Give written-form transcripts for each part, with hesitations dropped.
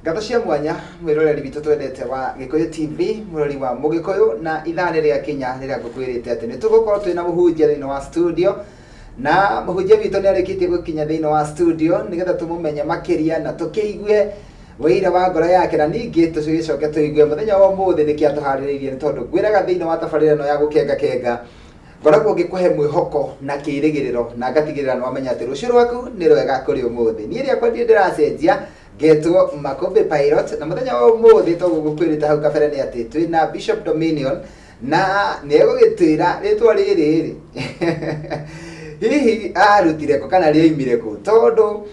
Ngata cia mwanya mwiroreri witu twendete wa Gikuyu TV murori wa Mugikuyu na ithane ria Kenya riria ngukwirite ati ni tugukorwo twina muhunjia thiini wa studio na muhunjia witu ni arikitie gukinya thiini wa studio nigetha tumumenye makiria na tukiigue wira wa ngoro yake na ningi tugicoke tuigue muthenya wa umuthi niki atuhaririirie ni tondu gwiraga thiini wa tabarira no ya gukenga ngoragwo ngikuhe mwihoko na kirigiriro na ngatigirira no amenya ati rucio rwaku ni rwega kuri umuthi ni ria kwendie ndiracenjia getwo Makombe Pilot na muthenya wa umuthi tugukwirita hau kabere ni ati twina Bishop Dominion na nego gitwira ritwa riri hihi arutire ko kana rioimire ku tondu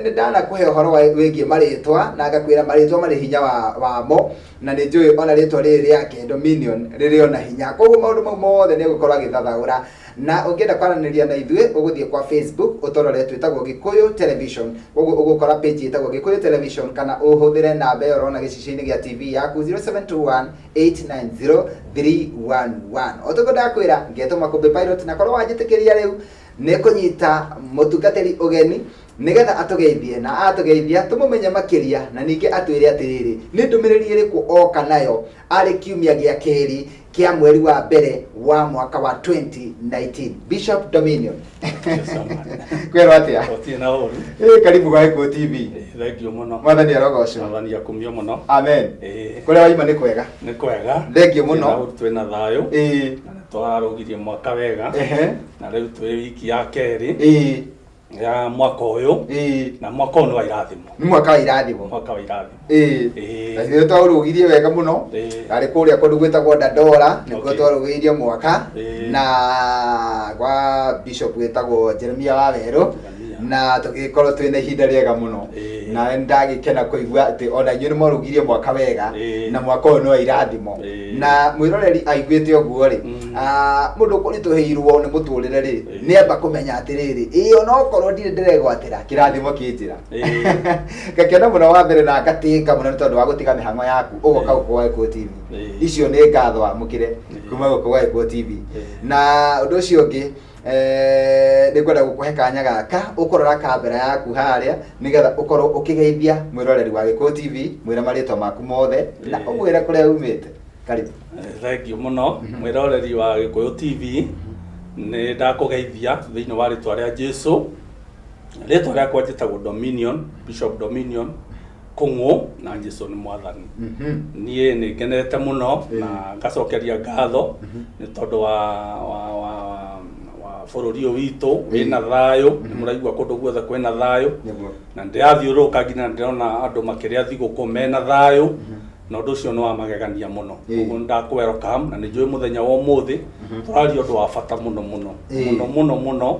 ni ndana kuhe horo wigie maritwa na ngakwira maritwa mari hinya wamo na ni njui ona ritwa riri yake Dominion riri ona hinya koguo maundu mau mothe ni gukorwa githathaura na ungienda kwaraniria na ithue uguthie kwa Facebook utorore twitagwo Gikuyu Television ugukora page itagwo Gikuyu Television kana uhuthire namba yo rona gicicini gia TV yaku 0721890311 otogo ndakwira ngeto Makombe Pilot na korwo wajitikiria riu ne kunyita mutungatiri ugeni nigetha atugeithie na atugeithia tumumenye makiria na ningi atwire atiriri ni ndumiriri iriku oka nayo ari kiumia gia keri kia mweri wa mbere wa mwaka wa 2019 Bishop Dominion kwero atia otina uru karibu kwa Gikuyu TV thank you muno mwathani arogocwo mwathani akumio muno amen kuria waima ni kwega thank you muno twina thayo na twarugirie mwaka wega na riu twi wiki ya keri ya mwaka uyu na mwaka uyu wa irathimo ni mwaka wa irathimo na ndio twarugirie wega muno ari kuria kundu gwitagwo Dandora nikuo twarugirie mwaka na kwa Bishop gwitagwo Jeremia Waweru na tugikorwo twina ihinda riega muno na ndagikena kuigua ati ona inyu ni marugirie mwaka wega na mwaka uyu no irathimo na mwiroreri aiguite uguo ri mundu kurituheirwo ni muturire ri ni amba kumenya atiriri iyo no korwo ndire ndiregwatira kirathimo kinjira gakena muno wa mbere na ngatika muno ni tondu wa gutiga mihango yaku ugoka kwa Gikuyu TV icio ni ngatho amukire kuma kwa Gikuyu TV na undu ucio ungi ni kwenda gukuhe kanya gaka ukorora kamera yaku haria nigetha ukorwo ukigeithia mwiroreri wa Gikuyu TV mwira maritwa maku mothe na umwira kuria umite karibu thank you muno mwiroreri wa Gikuyu TV ni ndakugeithia thiini wa ritwa ria Jesu ritwa ria kwa njitagwo Dominion Bishop Dominion Kungu na Jesu ni mwathani nie ni ngenete muno na ngacokeria ngatho ni tondu wa bururi witu wina thayo ni muraigwa kundu guothe kwina thayo na ndiathiuruka nginya ndirona andu makiria thiguku mena thayo na undu ucio no wa magegania muno uguo ndaku welcome na ni njui muthenya wa umuthi turario undu wa bata muno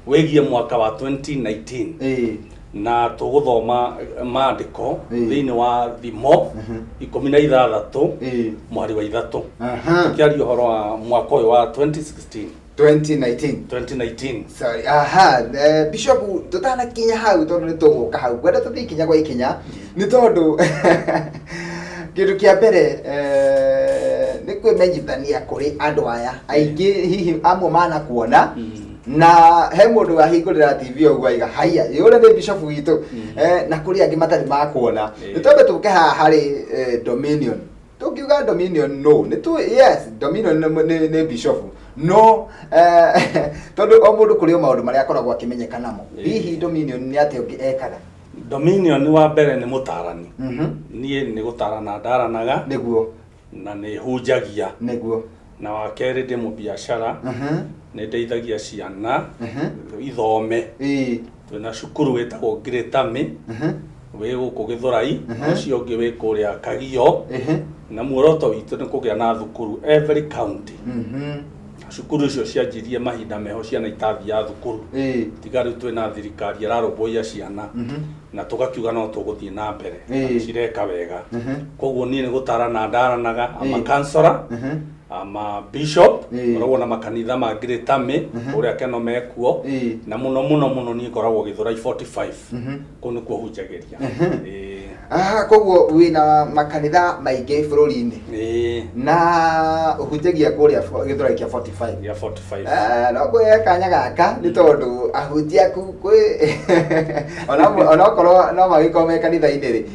wigie mwaka wa 2019 na tuguthoma maandiko thiini wa thimo 16 mwari wa 3 tukiaria uhoro wa mwaka uyu wa 2019 sorry Bishop tutana kinya hau tondu ni tuguka hau gwenda tuthikinya kwa ikinya ni tondu kindu kia mbere ni kwimenyithania kuri andu aya aingi hihi amwe mana kuona na he mundu ahingurira TV ogwa iga haya yule ni Bishop witu na kuri angi matari ma kuona ni tondu tuke haha hari Dominion tukiuga Dominion no ni tu yes Dominion ni Bishop no tondu o mundu kuri maundu maria akoragwo akimenyeka namo hihi Dominion ni ati ungi ekaga Dominion wa mbere ni mutarani nie ni gutarana ndaranaga niguo na ni hunjagia niguo na wa keri ndi mu biashara ni ndeithagia ciana ithome twina cukuru witagwo Gritami wi guku Githurai ucio ungi wi kuria Kagio na muoroto witu ni kugia na thukuru every county cukuru icio cianjirie mahinda meho ciana itathia thukuru tiga riu twina thirikari irarũmbũiya ciana na tugakiuga no tuguthie na mbere cireka wega koguo nie ni gutarana ndaranaga ama counselor ama bishop koragwo na makanitha ma Gritame uria keno mekuo na muno ni koragwo Githurai 45 kunu kwa hujageria koguo wina makanitha maingi bururi-ini na uhujagia kuria Githurai kia 45 ya 45 no kwe kanya gaka ni tondu ahutia ku kwi ona korwo no magikome kanitha-ini ri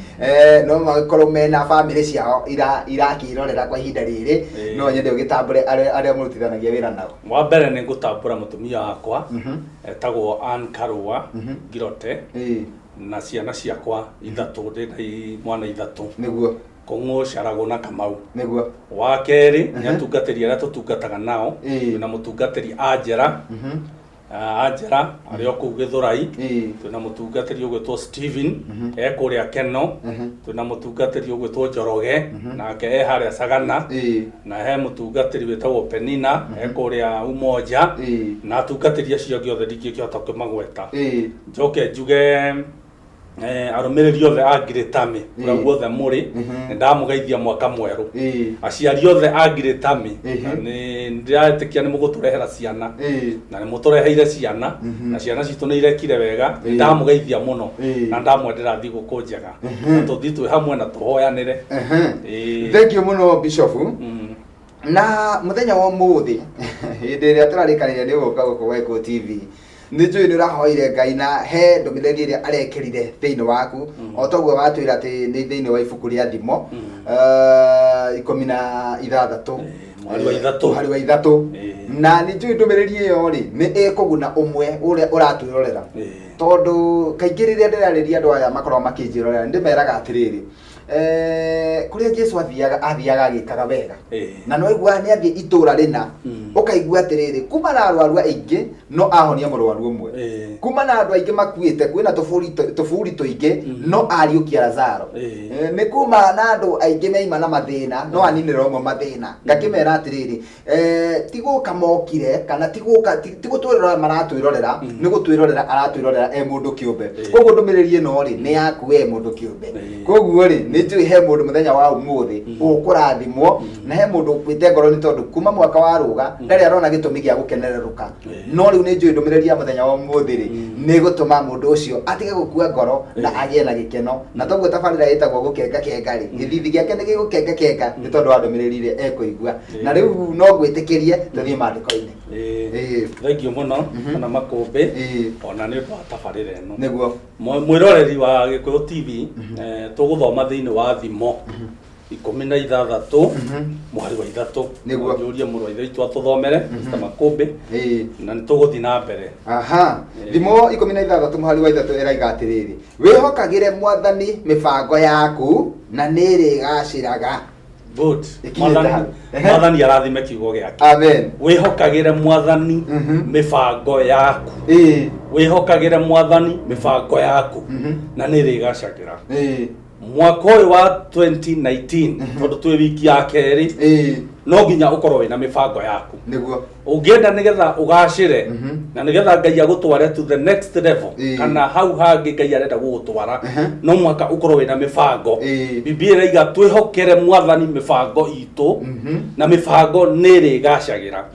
no makorwo mena family ciao irakirorera kwa ihinda riri no nyende ugitambure aria murutithanagia wira nao. Wa mbere ni ngutambura mutumia wakwa etagwo Ann Karua Girote na ciana ciakwa ithatu ndina mwana ithatu niguo Kong'o Sharago na Kamau niguo. Wa keri ni atungatiri aria tutungataga nao na mutungatiri Angela Angela ario ku Githurai twina mutungatiri ugwitwo Steven ekuria Keno twina mutungatiri ugwitwo Njoroge nake haria Sagana na he mutungatiri witagwo Penina ekuria Umoja na atungatiri acio giothe ndingikihota kumagweta njoke njuge arumiriri othe a Gritame ura guothe muri ndamugeithia mwaka mweru aciari othe a Gritame ni ndiratikia ni muguturehera ciana na ni mutureheire ciana na ciana citu ni irekire wega ndamugeithia muno na ndamwendera thiguku njega tuthi twi hamwe na tuhoyanire. Thank you muno Bishop. Na muthenya wa muthi hindi iria turarikaniria ni guka guku Weko TV ni njui ni urahoire Ngai na he ndumiriri iria arekirire thiini waku o toguo watwira ati ni thiini wa ibuku ria thimo 16 mweri wa ithatu na ni njui ndumiriri iyo ri ni ikuguna umwe uria uratwirorera tondu kaingi riria ndirariria andu aya makorwo makinjirorera ndimeraga atiriri kuria Jesu athiaga agikaga wega na no igwa ni athie itura rina ukaigua atiriri kuma na arwaru aingi no ahonia murwaru umwe kuma na andu aingi makuite kwina tofuri tuingi no ariukia Lazaro ni kuma na andu aingi meima na mathina no aninira umwe mathina ngakimera atiriri tiguka mokire kana tigutwirora maratwirorera ni gutwirorera aratwirorera mundu kiumbe koguo ndumiriri no ri ni yaku mundu kiumbe koguo ri ni njui he mundu muthenya wa umuthi ukurathimwo na he mundu ukwite ngoro ni tondu kuma mwaka wa ruga ndari arona gitumi gia gukenereruka no riu ni njui ndumiriri ya muthenya wa umuthi ri ni gutuma mundu ucio atige gukua ngoro na agie na gikeno na toguo tabarira itagwo gukenga kenga ri githithi giake ni gigukenga kenga ni tondu wa ndumiriri ri ekuigua na riu no gwitikirie tuthie mandiko-ini. Thank you muno kana makumbi ona ni ndo tabarira eno niguo mwiroreri wa Gikuyu TV tuguthoma thiini wa thimo 16 mweri wa ithatu niguo njurie muru wa ithu atuthomere Mr. Makumbi na nituguthi na mbere. Thimo 16 mweri wa ithatu eraiga atiriri wihokagire Mwathani mibango yaku na niri gaciraga. Good. Mwathani arathime kiugo giake. Amen. Wihokagire Mwathani mibango yaku wihokagire Mwathani mibango yaku na niri gacagira. Mwaka uyu wa 2019 tondu twi wiki ya keri no nginya ukorwo wina mibango yaku niguo ungienda nigetha ugacire na nigetha Ngai agutware to the next level kana hau hangi Ngai arenda gugutwara no mwaka ukorwo wina mibango. Biblia iraiga twihokere Mwathani mibango itu na mibango niri gacagira.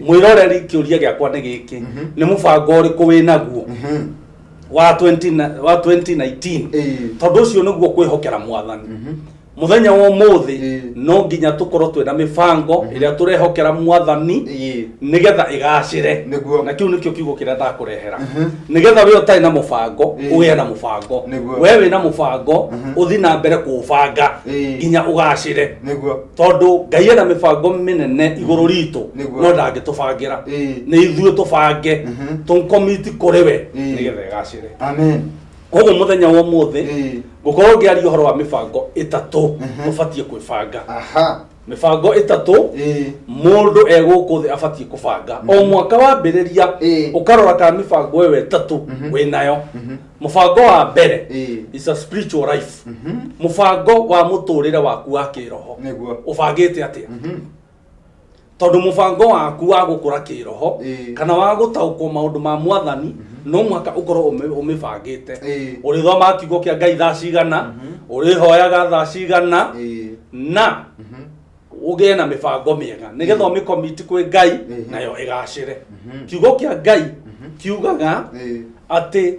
Mwiroreri kiuria giakwa ni giki ni mubango uriku winaguo wa 2019 tondu ucio niguo kwihokera Mwathani muthenya wa umuthi no nginya tukorwo twina mibango iria turehokera Mwathani nigetha igacire na kiu nikio kiugo kiria ndakurehera nigetha we utai na mubango uye na mubango we wina mubango uthi na mbere kuubanga nginya ugacire tondu Ngai ena mibango minene iguru ritu no ndangitubangira ni ithuĩ tubange tunkomiti kuri we nigetha igacire. Amen. Koguo muthenya wa umuthi gukorwo ngiaria uhoro wa mibango itatu ubatie kwibanga. Mibango itatu mundu eguku thi abatie kubanga o mwaka wa mbiriria ukarora kana mibango wewe itatu winayo. Mubango wa mbere is a spiritual life. Mubango wa muturire waku wa kiroho ubangite atia tondu mubango waku wa gukura kiroho kana wa gutaukwo maundu ma Mwathani no mwaka ukorwo umibangite urithoma kiugo kia Ngai thaa cigana urihoyaga thaa cigana na ugie na mibango miega nigetha mi commit kwi Ngai nayo igacire kiugo kia Ngai kiugaga ati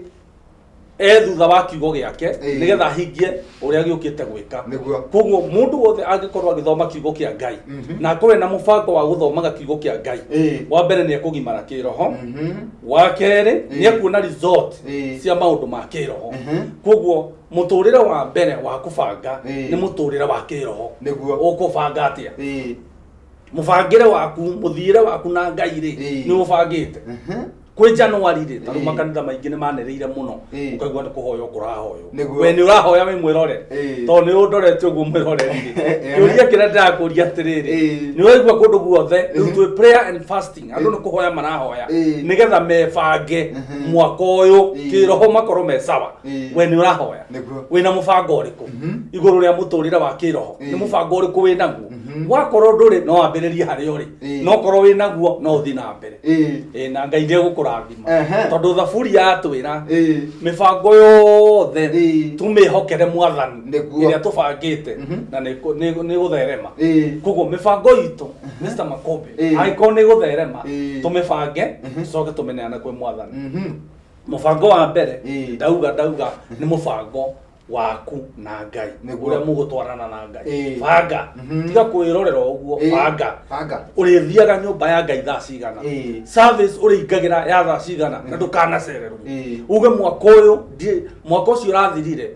thutha wa kiugo giake nigetha hingie uria giukite gwika koguo mundu wothe angikorwo agithoma kiugo kia Ngai na akorwe na mubango wa guthomaga kiugo kia Ngai wa mbere ni ekugimara kiroho wa kere ni ekuona result cia maundu ma kiroho koguo muturire wa mbere wa kubanga ni muturire wa kiroho ukubanga atia mubangire waku muthire waku na Ngai ri ni ubangite kwi January ri taru makanitha maingi ni manereire muno ukaigua ni kuhoyo kurahoyo we ni urahoya we mwirore to ni undorete uguo mwirore ri yuria kira ndakuria atiriri ni waigua kundu guothe twi prayer and fasting andu ni kuhoya marahoya nigetha mebange mwaka uyu kiroho makorwo me sawa we ni urahoya wina mubango uriku iguru ria muturire wa kiroho ni mubango uriku winaguo wakorwo nduri no ambiririe hari uri no korwo winaguo no uthi na mbere na Ngai ndi gukurathima tondu thaburi yatwira mibango yothe tumihokere mwathani iria tubangite na ni gutherema koguo mibango itu Mr. Makombe aiko ni gutherema tumibange coke tumeneana kwi mwathani mubango wa mbere ndauga ni mubango waku na Ngai uria mugutwarana na Ngai banga tiga kwirorera uguo banga urithiaga nyumba ya Ngai thaa cigana service uringagira ya thaa cigana na ndukanacererwo uge mwaka ucio urathirire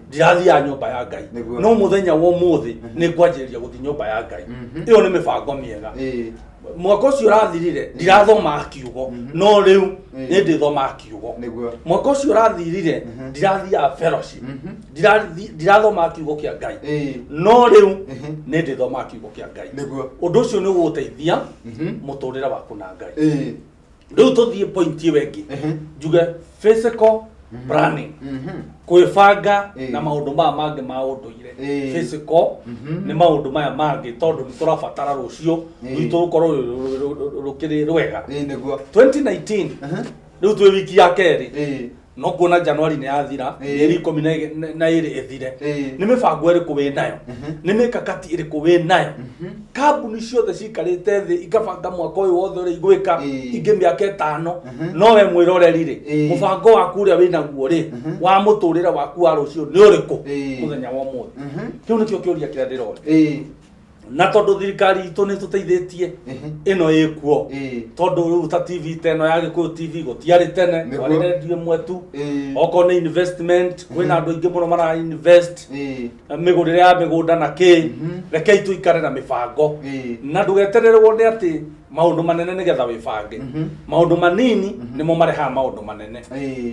ndirathia nyumba ya Ngai no muthenya wa umuthi ni ngwanjiria guthi nyumba ya Ngai iyo ni mibango miega mwaka ucio urathirire ndirathoma kiugo no riu ni ndithoma kiugo mwaka ucio urathirire ndirathia fellowship ndirathoma kiugo kia Ngai no riu ni ndithoma kiugo kia Ngai undu ucio ni guteithia muturira waku na Ngai riu tuthie point wengi njuge physical planning kwibanga na maundu mangi ma unduire physical ni maundu maya mangi tondu ni turabatara rucio witu rukorwo rukiri rwega 2019 riu twi wiki ya keri no kuona January ni yathira eri 12 ethire ni mibango iriku wi nayo ni mikakati iriku wi nayo kambuni ciothe cikarite thi ikabanga mwaka uyu wothe uri igwika ingi miaka 5 no we mwiroreri ri mubango waku uria wi naguo ri wa muturire waku wa rucio ni uriku muthenya wa muthi kiu nikio kiuria kiria ndirona na tondu thirikari itu ni tuteithĩtie ino ikuo tondu riu ta TV teno ya Gikuyu TV gutiari tene wari radio mwetu oko ni investment kwina andu ingi muno mara invest migurire ya migunda na ki rekei tuikare na mibango na ndugetererwo ni ati maundu manene nigetha wibange maundu manini nimo mareha maundu manene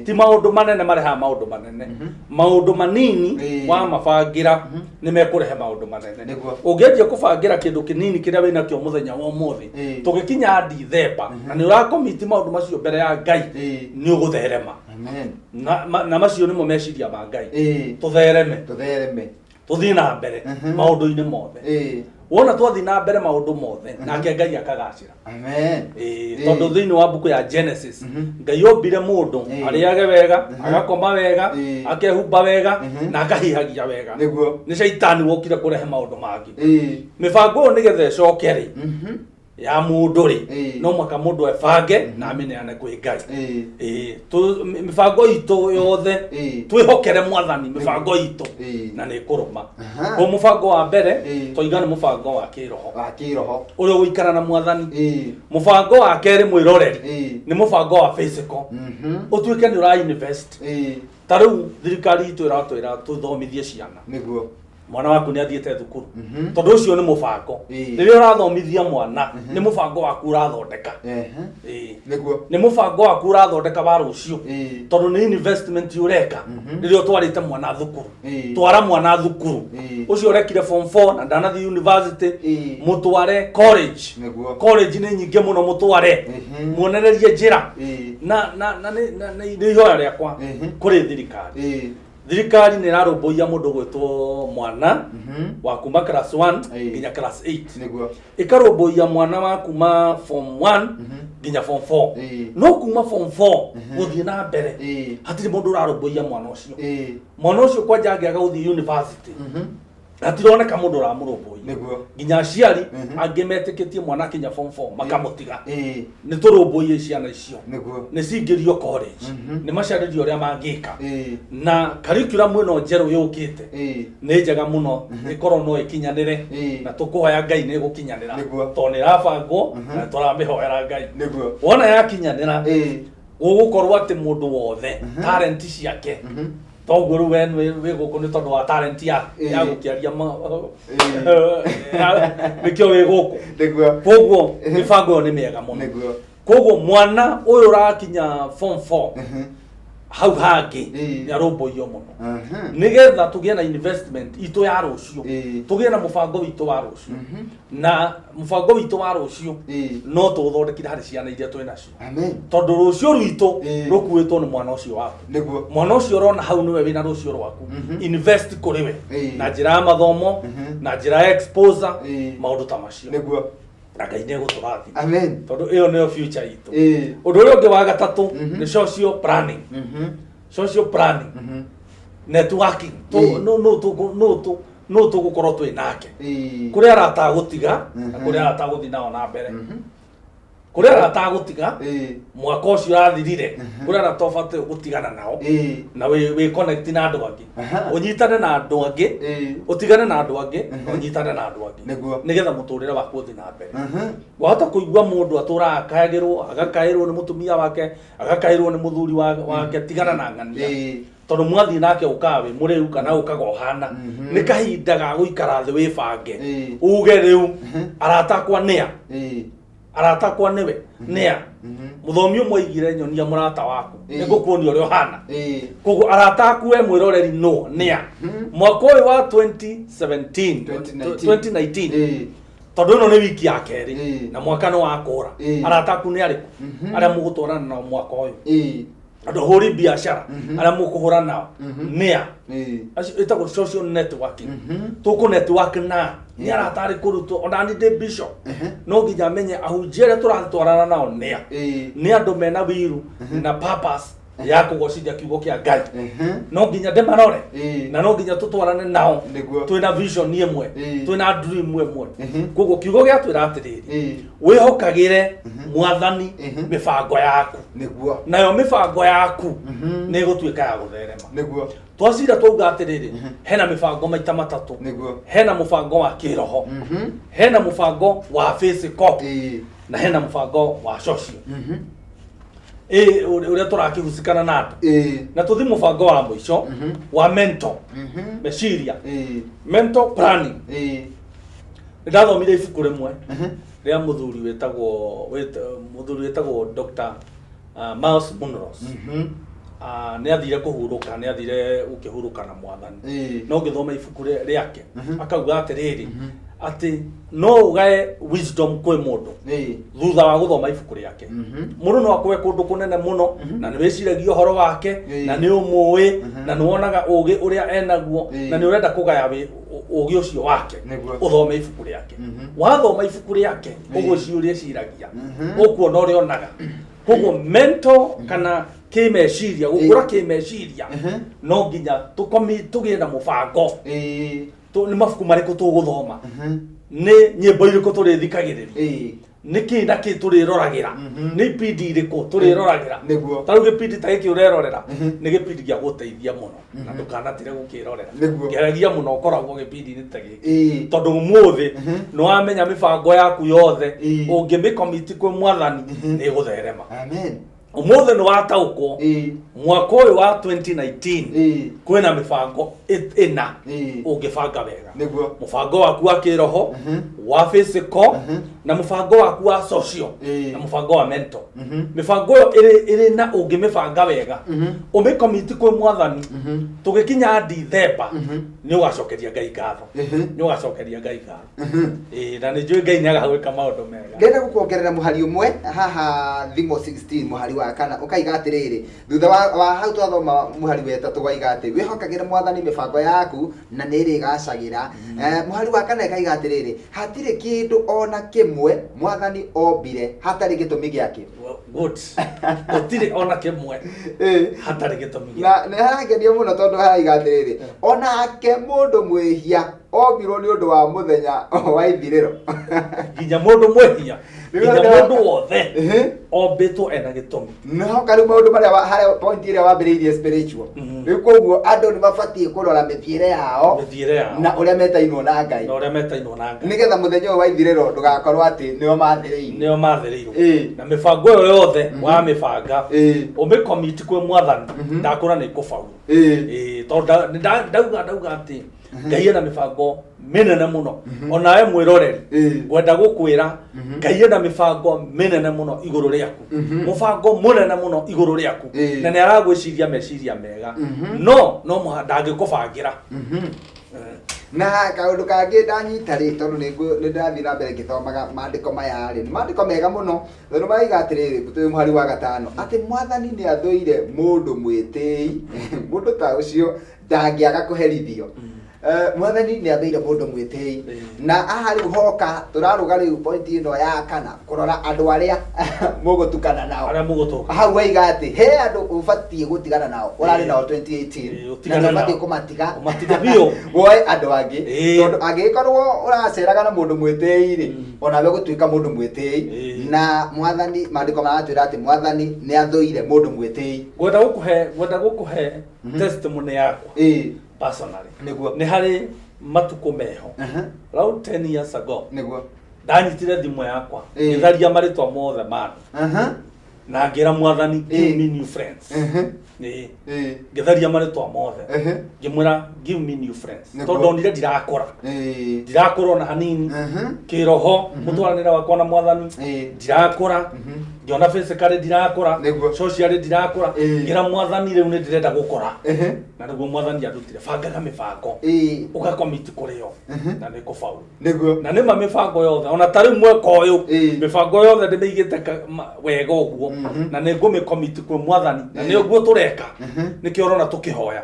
ti maundu manene mareha maundu manene maundu manini wa mabangira ni mekurehe maundu manene ungeje kubangira kindu kinini kiria wina kio muthenya wa umuthi tugikinya December na ni urakomiti maundu macio mbere ya Ngai ni ugutherema na macio nimo meciria ma Ngai tuthereme tuthie na mbere maundu-ini mothe wona twathi na mbere maundu mothe nake Ngai akagacira tondu thiini wa buku ya Genesis Ngai ombire mundu ariage wega agakoma wega akehumba wega na akahihagia wega ni shaitani wokire kurehe maundu mangi mibango nigetha icokeri ya mundu ri no mwaka mundu ebange na ameneane kwi Ngai mibango itu yothe twihokere mwathani mibango itu na ni kuruma ko mubango wa mbere toigana mubango wa kiroho uria wikara na mwathani mubango wa keri mwiroreri ni mubango wa physical utuike ni ura invest taru thirikari itu iratwira tuthomithie ciana niguo mwana waku ni athiete thukuru tondu ucio ni mubango riria urathomithia mwana ni mubango waku urathondeka niguo ni mubango waku urathondeka wa rucio tondu ni investment ureka riria utwarite mwana thukuru twara mwana thukuru ucio urekire form 4 na ndanathi university mutware college ni nyingi muno mutware muonererie njira na ni ihoya riakwa kuri thirikari ni rarumbuia mundu gwitwo mwana wa kuma class 1 nginya class 8 niguo ikarumbuia mwana wa kuma form 1 nginya form 4 no kuma form 4 guthie na mbere hatiri mundu rarumbuia mwana ucio kwanja angiaga guthie university na tironeka mundu ramurumbuia niguo nginya aciari angimetĩkĩtie mwana kinya form 4 makamũtiga nĩ tũrũmbũiye ciana icio nĩ cingĩrio college nĩ macarĩrio ũrĩa mangĩka na curriculum ĩno njerũ yũkĩte nĩ njega mũno ĩkorwo no ĩkinyanĩre na tũkũhoya Ngai nĩ ĩgũkinyanĩra tondũ nĩ ĩrabangwo na tũramĩhoera Ngai wona yakinyanĩra gũgũkorwo atĩ mũndũ wothe talent ciake toguo rĩu we wĩ gũkũ nĩ tondũ wa talent ya gũkĩaria nĩkĩo wĩ gũkũ koguo mĩbango ĩyo nĩ mĩega mũno koguo mwana ũyũ ũrakinya form 4 hau hangĩ nĩ arũmbũiyo mũno nĩgetha tũgĩe na investment itũ ya rũciũ tũgĩe na mũbango witũ wa rũciũ na mũbango witũ wa rũciũ no tũũthondekire harĩ ciana iria twĩ nacio tondũ rũciũ rwitũ rũkuĩtwo nĩ mwana ũcio waku mwana ũcio ũrona hau nĩwe wĩna rũciũ rwaku invest kũrĩ we na njĩra ya mathomo na njĩra ya exposure maũndũ ta macio na Ngai nĩ egũtũrathima tondũ ĩyo nĩyo future itũ ũndũ ũrĩa ũngĩ wa gatatũ nĩ social planning networking no tũgũkorwo twĩ nake kũrĩa aratagũtiga na kũrĩa aratagũthiĩ nao na mbere kũrĩa aratagũtiga mwaka ũcio ũrathirire kũrĩa aratobatiĩ gũtigana nao na wĩ connect na andũ angĩ ũnyitane na andũ angĩ ũtigane na andũ angĩ na ũnyitane na andũ angĩ nĩgetha mũtũrĩre waku ũthiĩ na mbere wahota kũigua mũndũ atũraga akayagĩrwo agakaĩrwo nĩ mũtumia wake agakaĩrwo nĩ mũthuri wake tigana na ng'ania tondũ mwathiĩ nake ũkaga wĩ mũrĩu kana ũkaga ũhana nĩ kahinda ga gũikara thĩ wĩbange uge rĩu aratakwa nĩa aratakwa nĩwe nĩa mũthomi ũmwe oigire nyonia mũrata waku nĩngũkuonia ũrĩa ũhana koguo arataku we mwĩroreri no nĩa mwaka ũyũ wa 2019 tondũ ĩno nĩ wiki ya kerĩ na mwaka nĩ wakũra arataku nĩ arĩkũ arĩa mũgũtwarana nao mwaka ũyũ andũ hũri biacara arĩa mũkũhũra nao nĩa ĩtagwo social networking tũkũ network na nĩ aratarĩ kũrutwo ona nĩ ndĩ bishop no nginya amenye ahunjia arĩa tũratwarana nao nĩa nĩ andũ mena wiru na purpose ya kũgocithia kiugo kĩa Ngai no nginya ndĩmarore na no nginya tũtwarane nao twĩna vision ĩmwe twĩna dream ĩmwe koguo kiugo gĩatwĩra atĩrĩrĩ wĩhokagĩre mwathani mĩbango yaku nayo mĩbango yaku nĩ ĩgũtuĩka ya gũtherema twacira twauga atĩrĩrĩ hena mĩbango maita matatũ hena mũbango wa kĩroho hena mũbango wa physical na hena mũbango wa social ũrĩa tũrakĩhusikana na andũ na tũthi mũbango wa mũico wa mental meciria mental planning ndathomire ibuku rĩmwe rĩa mũthuri wĩtagwo Dr. Miles Monroe nĩ athire kũhurũka nĩ athire gũkĩhurũka na mwathani no ngĩthoma ibuku rĩake akauga atĩrĩrĩ atĩ no ũgae wisdom kwĩ mũndũ thutha wa gũthoma ibuku rĩake mũndũ no akũe kũndũ kũnene mũno na nĩ wĩciragia ũhoro wake na nĩ ũmũĩ na nĩ wonaga ũgĩ ũrĩa enaguo na nĩ ũrenda kũgaya ũgĩ ũcio wake ũthome ibuku rĩake wathoma ibuku rĩake ũguo ciũria ciragia ũkuona ũrĩa onaga koguo mental kana kĩmeciria gũkũra kĩmeciria no nginya tũgĩe na mũbango nĩ mabuku marĩkũ tũgũthoma nĩ nyĩmbo irĩkũ tũrĩthikagĩrĩria nĩ kĩ na kĩ tũrĩroragĩra nĩ ipindi irĩkũ tũrĩroragĩra ta rĩu gĩpindi ta gĩkĩ ũrerorera nĩ gĩpindi gĩa gũteithia mũno na ndũkanatire gũkĩrorera ngeragia mũno ũkoragwo gĩpindi-inĩ ta gĩkĩ tondũ ũmũthĩ nĩ wamenya mĩbango yaku yothe ũngĩmĩkomiti kwĩ mwathani nĩ ĩgũtherema ũmũthĩ nĩ wataũkwo mwaka ũyũ wa 2019 kwĩna mĩbango ĩna ũngĩbanga wega mũbango waku wa kĩroho wa physical na mũbango waku wa social na mũbango wa mental mĩbango ĩyo ĩrĩ na ũngĩmĩbanga wega ũmĩkomiti kwĩ mwathani tũgĩkinya December nĩ ũgacokeria Ngai ngatho na nĩ njũĩ Ngai nĩ agagwĩka maũndũ mega ngenda gũkuongerera mũhari ũmwe haha thimo 16 mũhari wa kana ũkaiga atĩrĩrĩ thutha wa hau twathoma mũhari wetatũ waiga atĩ wĩhokagĩre mwathani mĩbango yaku na nĩ ĩrĩgacagĩra mũhari wa kana ĩkaiga atĩrĩrĩ hatirĩ kĩndũ ona kĩmwe kimwe mwathani ombire hatari gitumi giake good otire ona kimwe hatari gitumi na ne haragenia muno tondu haraiga atiriri onake mundu mwihia ombirwo ni undu wa muthenya wa ithiriro nginya mundu mwihia nginya mundu wothe ombitwo ena gitumi no kari maundu maria haria point iria wambiriirie spiritual riu koguo andu ni mabatie kurora mithiire yao na uria metainwo na Ngai nigetha muthenya wa ithiriro ndugakorwo ati nio mathiriirwo na mibango yo yothe wa mibanga umicommit kwi mwathani ndakura ni kufaulu tondu ndauga ati Ngai ena mibango minene muno onawe mwiroreri gwenda gukwira Ngai ena mibango minene muno iguru riaku mubango munene muno iguru riaku na ni aragwiciria meciria mega no ndangikubangira na kaundu kangi ndanyita ri tondu ni ndathi na mbere ngithomaga maandiko maya ri ni maandiko mega muno tondu maiga atiriri tuti muhari wa gatano ati mwathani ni athuire mundu mwitii mundu ta ucio ndangiaga kuherithio mwathani ni athuire mundu mwitii na aha riu hoka turaruga riu point ino ya kana kurora andu aria mugutukana nao hau waiga ati he andu ubatie gutigana nao urari nao 2018 na ubatie kumatiga bio woe andu angi tondu angikorwo uraceraga na mundu mwitii ri onawe gutuika mundu mwitii na mwathani maandiko maratwira ati mwathani ni athuire mundu mwitii gwenda gukuhe testimony yako personally ni hari matuko meho around 10 years ago ndanyitire thimu yakwa ngitharia maritwa mothe manu na ngira mwathani give me new friends ngitharia maritwa mothe ngimwira give me new friends tondu ndire ndirakura na hanini kiroho mutwaranira wakwa na mwathani ndirakura ngiona physically ndirakura socially ndirakura ngira mwathani riu ni ndirenda gukora na niguo mwathani andutire bangaga mibango ugacommit kurio na ni kufaulu na nima mibango yothe ona tari mweka uyu mibango yothe ndimigite wega uguo na ni ngumicommit kwi mwathani na ni uguo tureka nikio urona tukihoya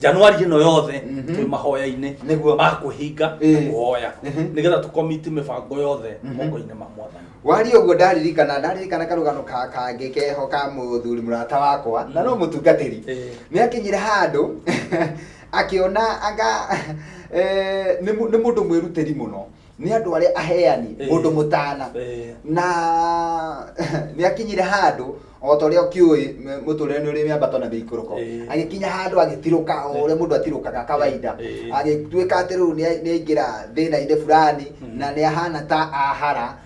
Januari ino yothe twi mahoya-ini makuhinga kuhoya nigetha tucommit mibango yothe moko-ini ma mwathani wari uguo ndaririkana karugano kangi keho ka muthuri murata wakwa na no mutungatiri ni akinyire handu akiona anga ni mundu mwiruteri muno ni andu aria aheani mundu mutana na ni akinyire handu otoria kiui mutureni uri miambato na bikuruko agikinya handu agitiruka ore mundu atirukaga kawaida agituika atiru ni ingira thina inde fulani na ni ahana ta ahara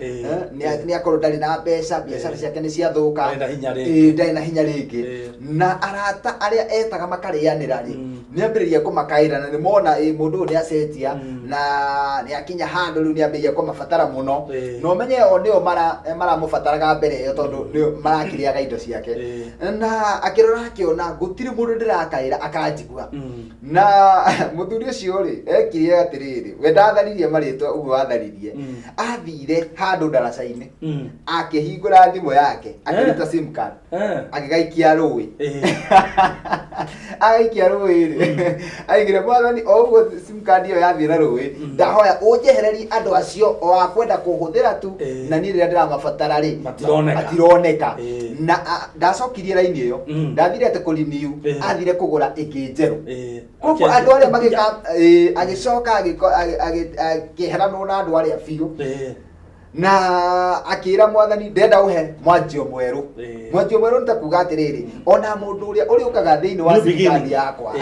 ni akorwo ndari na biacara ciake ni ciathuka ndai na hinya ringi na arata aria etaga makarianira ri ni ambiriria kumakaira na ni mona mundu ni acenjia na ni akinya handu riu ni ambiriria kumabatara muno no menye o nio mara mubataraga mbere yo tondu ni marakiriaga indo ciake na akirora akiona gutiri mundu ndirakaira akanjigua na muthuri ucio ri ekire atiriri we ndatharirie maritwa uguo watharirie athire handu ndaraca-ini akihingura thimu yake akiruta sim card agigaikia rui agaikia rui ri aigire mwathani o uguo sim card iyo yathira rui ndahoya unjehereri andu acio o akwenda kuhuthira tu na ni riria ndiramabatara ri matironeka na ndacokirie raini iyo ndathire ate kuliniu athire kugura ingi njeru koguo andu aria magika agicoka akiheranwo na andu aria biu na akira mwathani ndenda uhe mwanjio mweru nitakuga atiriri ona mundu uria uriukaga thiini wa thirikari yakwa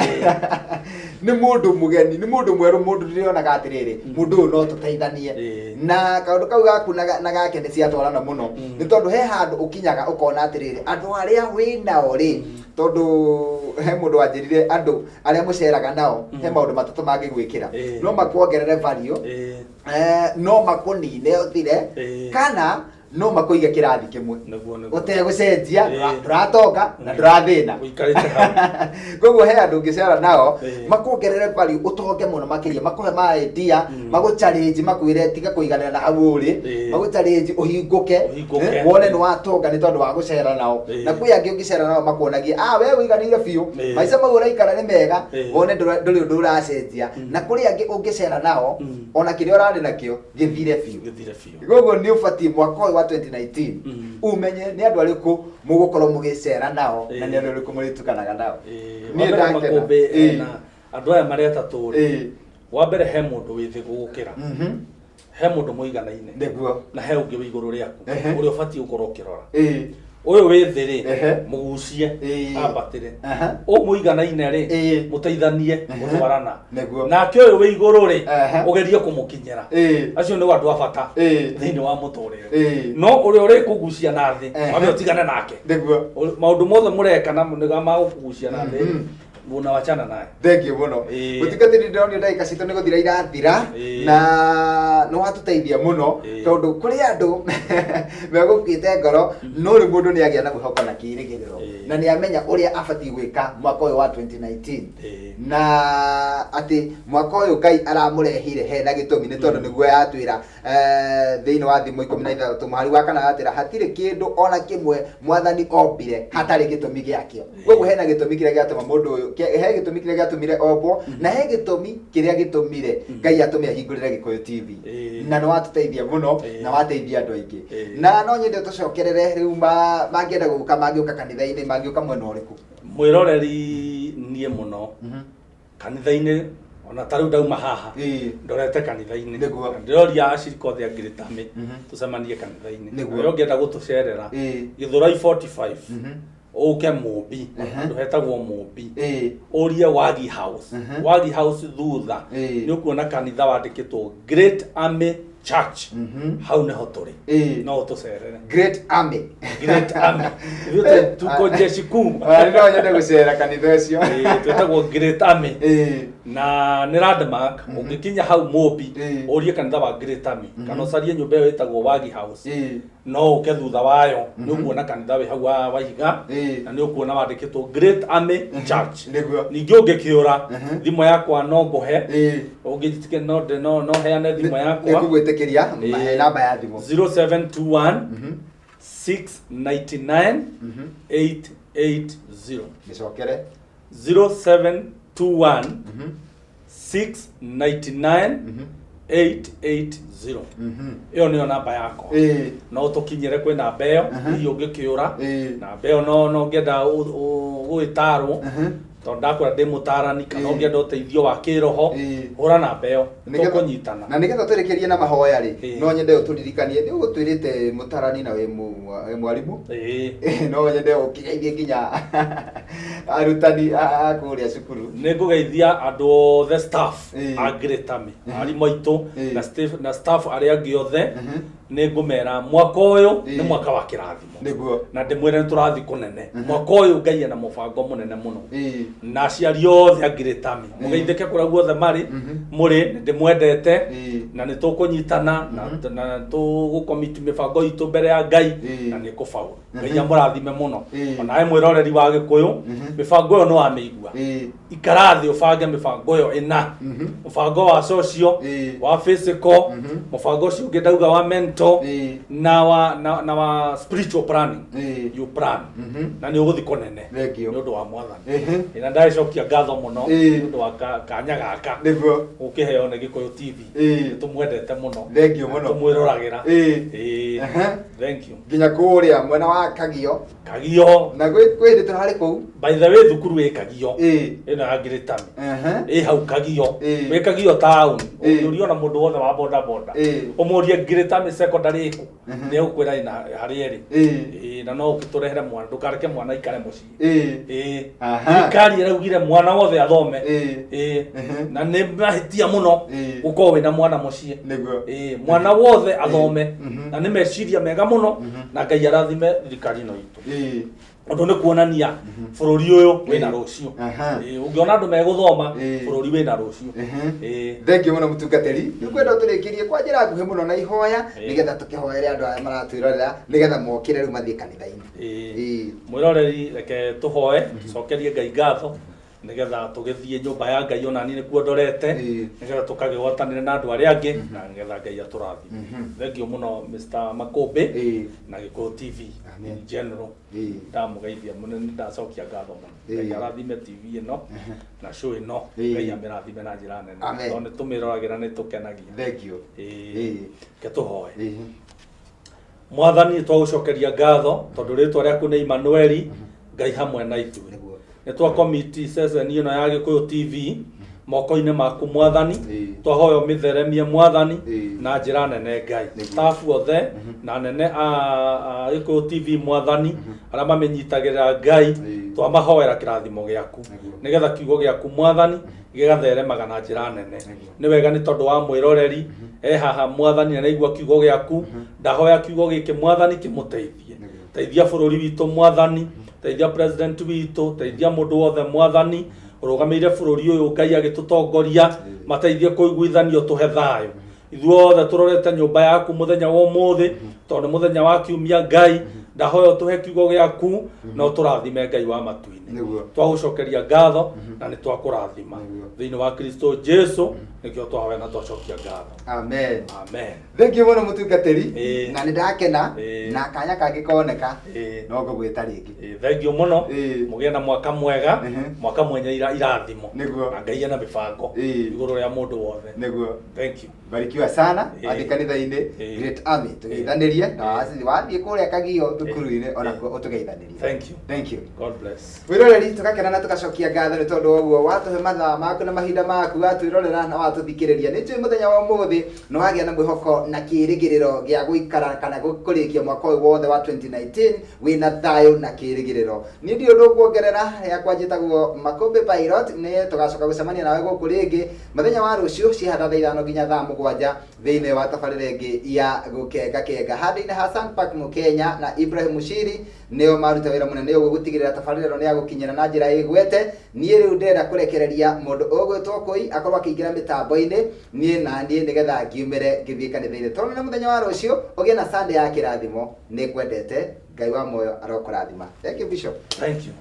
ni mundu mugeni ni mundu mweru mundu ndirionaga atiriri mundu uyu no tuteithanie na kaundu kau gaku na gake ni ciatwarana muno ni tondu he handu ukinyaga ukona atiriri andu aria winao ri tondu he mundu wanjirire andu aria muceraga nao he maundu matatu mangigwikira no makuongerere value no makunine uthire kana no makoiga kirathi kimwe utegucenjia nduratonga na ndurathina koguo he andu ngicera nao makuongerere value utonge muno makiria makuhe ma idea magu challenge makwire tiga kuiganira na hau uri magu challenge uhinguke wone ni watonga ni tondu wa gucera nao na kwi angi ungicera nao makuonagia we wiganire biu maica mau uraikara ni mega wone nduri undu uracenjia na kuri angi ungicera nao ona kiria urari nakio githire biu koguo ni ubati mwaka wa 2019 umenye ni andu ariku mugukorwo mugicera nao na ni andu ariku muritukanaga nao ni ndakena na andu aya mareta turi wa mbere he mundu withi gugukira he mundu muiganaine niguo na he ungi wi iguru riaku uri ubati ukorwo ukirora uyu withi ri mugucie ambatire o muiganaine ri muteithanie gutwarana nake uyu wi iguru ri ugerie kumukinyira acio ni andu abata thiini wa muturire no uri uri kugucia na thi wabe utigane nake maundu mothe mureka na ma kugucia na thi Buna wachana naye. Thank you muno. Utikatiri ndoni ndagika cito ni guthira irathira na no watuteithia muno tondu kuri andu megukite ngoro no ri mundu ni agia na guhoka na kirigiriro na ni amenya uria abati gwika mwaka uyu wa 2019 na ati mwaka uyu Ngai aramurehire he na gitumi ni tondu niguo yatwira thiini wa thimu 13 mwari wa kana atira hatire kindu ona kimwe mwathani ombire hatari gitumi giakio gugu he na gitumi kiria giatuma mundu uyu he gitumi kiria giatumire ombo na he gitumi kiria gitumire Ngai atumire hingurire Gikuyu TV na no watuteithia muno na wateithia andu aingi na no nyende tucokerere riu mangienda guka mangiuka kanitha-ini mangiuka mwena uriku mwiroreri nie muno kanitha-ini ona taru ndauma haha ndorete kanitha-ini ndiroria acirika othe angiritami tucemanie kanitha-ini yo ngienda gutucerera Githurai 45 uke Mumbi nduhetagwo Mumbi urie Wagi House Wagi House thutha ni ukuona kanitha wandikitwo Great Army Church hau neho turi no tucerere Great Army yote tuko jeshi kuu no nyende gucera kanitha ucio twetagwo Great Army na ni landmark ungikinya hau Mumbi urie kanitha wa Great Army kana ucarie nyumba iyo itagwo Wagi House no uke thutha wayo ni ukuona kanitha we hau wa ihiga na ni ukuona wandikitwo Great Army Church ningi ungikiura thimo yakwa no nguhe ungitike no heane thimo yakwa ngugwitikiria namba ya thimo 0721 699 880 nicokere 0721 699 880 iyo niyo namba yako no tukinyire kwi namba iyo hiyo ungikiura namba iyo no ngenda gwitarwo tondu ndakwira ndi mutarani kana ungienda uteithio wa kiroho hura namba iyo tukunyitana na nigetha turekerie na mahoya ri no nyende uturirikanie ni ugutwirite mutarani na we mwarimu no nyende ukigeithie nginya arutani akuria cukuru ni ngugeithia andu the staff a Great Army arimu aitu na staff aria angi othe ni ngumera mwaka uyu ni mwaka wa kirathimo niguo na ndimwire turathi kunene mwaka uyu Ngai na mubango munene muno na aciari othe a Great Army mugeithike kuria guothe mari muri ndimwendete na ni tukunyitana na tugucommit mibango itu mbere ya Ngai na ni kufaulu Ngai amurathime muno ona mwiroreri wa Gikuyu mibango yo no ameigua ikarathi ubange mibango yo ina mubango wa social wa physical mubango ucio ngindauga wa mental na wa spiritual planning you plan na ni uguthi konene ni undu wa mwathani ina ndaicokia ngatho muno ni undu wa kanya gaka niguo ukiheo ni Gikuyu TV tumwendete muno thank you muno tumwirораgira thank you nginya kuria mwena wa Kagio na gwindi turari kuu by the way thukuru wi Kagio ino ya Great Army hau Kagio wi Kagio town uriona mundu wothe wa boda umurie Great Army secondary ku ni ukwira ina hari eri na no ukiturehere mwana ndukareke mwana ikare mucii ikari raugire mwana wothe athome na ni mahitia muno uko wina mwana mucii mwana wothe athome na ni meciria mega muno na Ngai arathime thirikari no itu Ondo ne kuonania bururi uyu wina rucio ungiona andu meguthoma bururi wina rucio thank you muno mutungatiri nikwenda turikirie kwa njira nguhi muno na ihoya nigetha tukihoere andu aya maratwirorera nigetha mokire riu mathie kanitha-ini mwiroreri reke tuhoe tucokerie Ngai ngatho nigetha tugithie nyumba ya Ngai ona ni nikuo ndorete nigetha tukagihwatanire na andu aria angi na nigetha Ngai aturathime thank you muno Mr. Makumbi na Gikuyu TV in general ndamugeithia munene ndacokia ngatho muno Ngai arathime TV ino na show ino Ngai amirathime na njira nene tondu tumirораgira ni tukenagia thank you ke tuhoe Mwathani twagucokeria ngatho tondu ritwa riaku ni Emmanuel Ngai hamwe na ithuĩ nĩ twa committee session ino ya Gikuyu TV moko-inĩ maku Mwathani twahoyo mitheremie Mwathani na njĩra nene Ngai staff othe na nene a Gikuyu TV Mwathani arĩa mamenyitagĩrĩra Ngai twamahoera kĩrathimo gĩaku nĩgetha kiugo gĩaku Mwathani gĩgatheremaga na njĩra nene nĩ wega nĩ tondũ wa mwĩroreri haha Mwathani na naigua kiugo gĩaku ndahoya kiugo gĩkĩ Mwathani kĩmũteithie teithia bũrũri witũ Mwathani teithia president witũ teithia mũndũ wothe Mwathani urugameire bũrũri ũyũ Ngai agĩtũtongoria mateithie kũiguithanio tũhe thayũ ithuothe tũrorete nyũmba yaku mũthenya wa ũmũthĩ tondũ mũthenya wa kiumia Ngai ndahoya tũhe kiugo gĩaku no tũrathime Ngai wa matu-inĩ twagucokeria ngatho na nĩ twakũrathima thĩinĩ wa Kristo Jesu nĩkĩo twahoya na twacokia ngatho amen amen thank you muno mutungatiri na nĩ ndakena na kanya kangĩkoneka no ngũgwĩta rĩngĩ thank you muno mũgĩe na mwaka mwega mwaka mwenye irathimo na Ngai ena mĩbango igũrũ rĩa mũndũ wothe nĩguo thank you barikiwa sana athi kanitha-inĩ Great Army tũgeithanirie na wathiĩ kũrĩa Kagio thukuru-inĩ ona ũtũgeithanirie thank you God bless wiroreri tugakena na tugacokia ngatho nĩ tondũ woguo watuhe mathaa maku na mahinda maku watwirorera na watũthikĩrĩria nĩ njũĩ mũthenya wa ũmũthĩ nĩ wagĩa na mwĩhoko na kĩĩrĩgĩrĩro gĩa gũikara kana kũrĩkia mwaka ũyũ wothe wa 2019 wĩna thayũ na kĩĩrĩgĩrĩro niĩ ndirĩ ũndũ ngwongerera yakwa njĩtagwo Makumbi Pilot nĩ tũgacoka gũcemania nawe gũkũ rĩngĩ mũthenya wa rũciũ ciahanda thaa 5 nginya thaa 7 thĩinĩ wa tabarĩra ĩngĩ ya gũkenga handũ-inĩ ha Sun Park Mũkenya na Ibrahim Mushiri nĩo maruta wĩra mũnene ũguo gũtigĩrĩra tabarĩra ĩno nĩ ya gũkinyĩra na njĩra ĩgwete niĩ rĩu ndĩrenda kũrekereria mũndũ ũgwĩtwo Kũi akorwo akĩingĩra mĩtambo-inĩ niĩ nĩgetha ngiumĩre ngĩthiĩ kanitha-inĩ tondũ nĩ mũthenya wa rũciũ ũgĩe na Sunday ya kĩrathimo nĩ ngwendete Ngai wa muoyo arokũrathima thank you Bishop thank you